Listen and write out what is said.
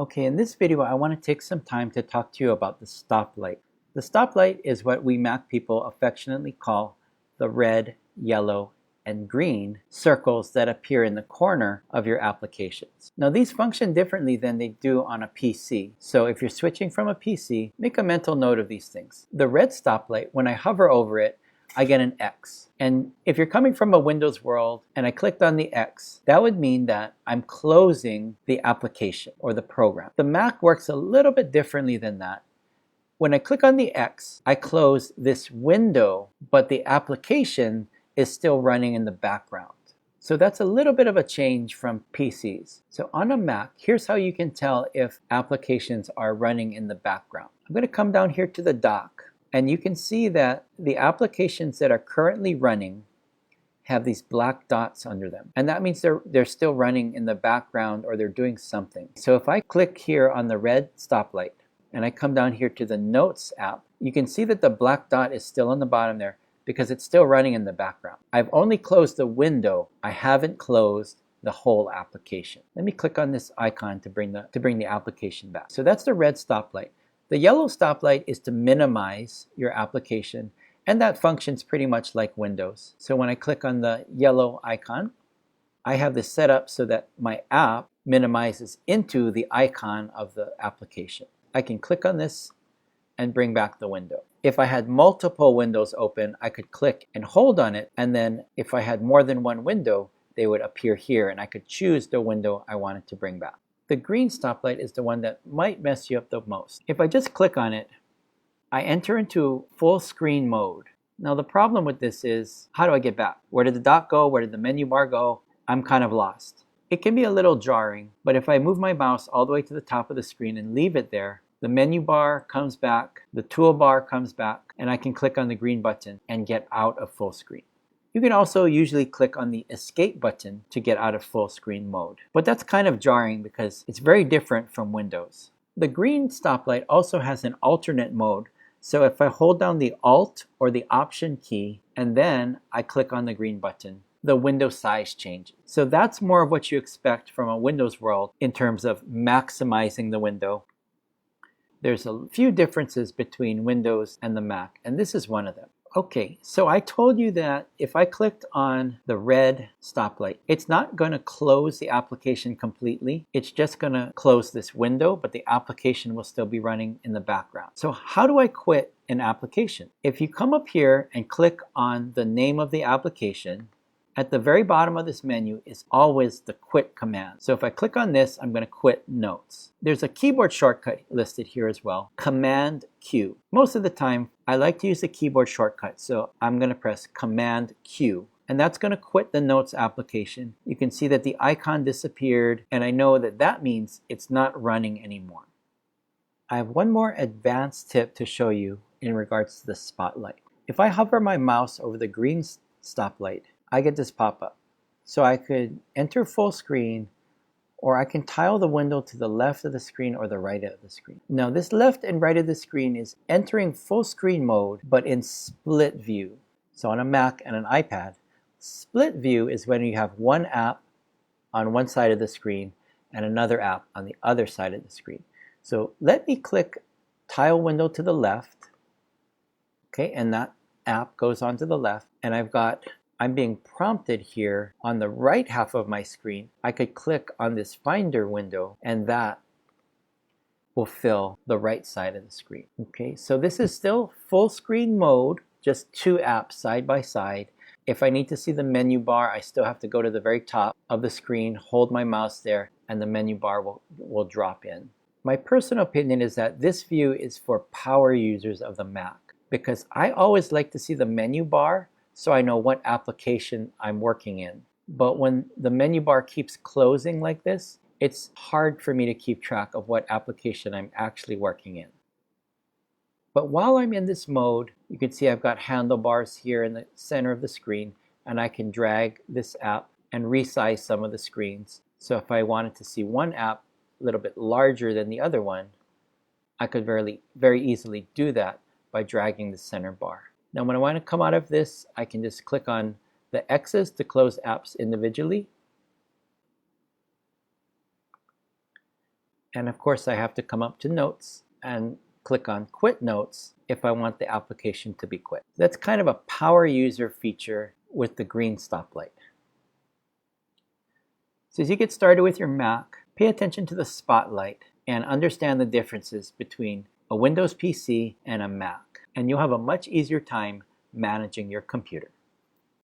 Okay, in this video, I want to take some time to talk to you about the stoplight. The stoplight is what we Mac people affectionately call the red, yellow, and green circles that appear in the corner of your applications. Now, these function differently than they do on a PC. So if you're switching from a PC, make a mental note of these things. The red stoplight, when I hover over it, I get an X. And if you're coming from a Windows world and I clicked on the X, that would mean that I'm closing the application or the program. The Mac works a little bit differently than that. When I click on the X, I close this window, but the application is still running in the background. So that's a little bit of a change from PCs. So on a Mac, here's how you can tell if applications are running in the background. I'm going to come down here to the dock. And you can see that the applications that are currently running have these black dots under them. And that means they're still running in the background or they're doing something. So if I click here on the red stoplight and I come down here to the Notes app, you can see that the black dot is still on the bottom there because it's still running in the background. I've only closed the window. I haven't closed the whole application. Let me click on this icon to bring the application back. So that's the red stoplight. The yellow stoplight is to minimize your application, and that functions pretty much like Windows. So when I click on the yellow icon, I have this set up so that my app minimizes into the icon of the application. I can click on this and bring back the window. If I had multiple windows open, I could click and hold on it, and then if I had more than one window, they would appear here, and I could choose the window I wanted to bring back. The green stoplight is the one that might mess you up the most. If I just click on it, I enter into full screen mode. Now the problem with this is, how do I get back? Where did the dot go? Where did the menu bar go? I'm kind of lost. It can be a little jarring, but if I move my mouse all the way to the top of the screen and leave it there, the menu bar comes back, the toolbar comes back, and I can click on the green button and get out of full screen. You can also usually click on the escape button to get out of full screen mode. But that's kind of jarring because it's very different from Windows. The green stoplight also has an alternate mode. So if I hold down the Alt or the Option key and then I click on the green button, the window size changes. So that's more of what you expect from a Windows world in terms of maximizing the window. There's a few differences between Windows and the Mac, and this is one of them. Okay, so I told you that if I clicked on the red stoplight, it's not going to close the application completely. It's just going to close this window, but the application will still be running in the background. So how do I quit an application? If you come up here and click on the name of the application, at the very bottom of this menu is always the quit command. So if I click on this, I'm going to quit Notes. There's a keyboard shortcut listed here as well, Command Q. Most of the time, I like to use the keyboard shortcut, so I'm going to press Command Q. And that's going to quit the Notes application. You can see that the icon disappeared, and I know that that means it's not running anymore. I have one more advanced tip to show you in regards to the spotlight. If I hover my mouse over the green stoplight, I get this pop-up. So I could enter full screen, or I can tile the window to the left of the screen or the right of the screen. Now this left and right of the screen is entering full screen mode, but in split view. So on a Mac and an iPad, split view is when you have one app on one side of the screen and another app on the other side of the screen. So let me click tile window to the left, okay, and that app goes on to the left, and I'm being prompted here on the right half of my screen. I could click on this Finder window and that will fill the right side of the screen. Okay, so this is still full screen mode, just two apps side by side. If I need to see the menu bar, I still have to go to the very top of the screen, hold my mouse there, and the menu bar will drop in. My personal opinion is that this view is for power users of the Mac because I always like to see the menu bar so I know what application I'm working in. But when the menu bar keeps closing like this, it's hard for me to keep track of what application I'm actually working in. But while I'm in this mode, you can see I've got handlebars here in the center of the screen, and I can drag this app and resize some of the screens. So if I wanted to see one app a little bit larger than the other one, I could very easily do that by dragging the center bar. Now when I want to come out of this, I can just click on the X's to close apps individually. And of course, I have to come up to Notes and click on Quit Notes if I want the application to be quit. That's kind of a power user feature with the green stoplight. So as you get started with your Mac, pay attention to the spotlight and understand the differences between a Windows PC and a Mac, and you'll have a much easier time managing your computer.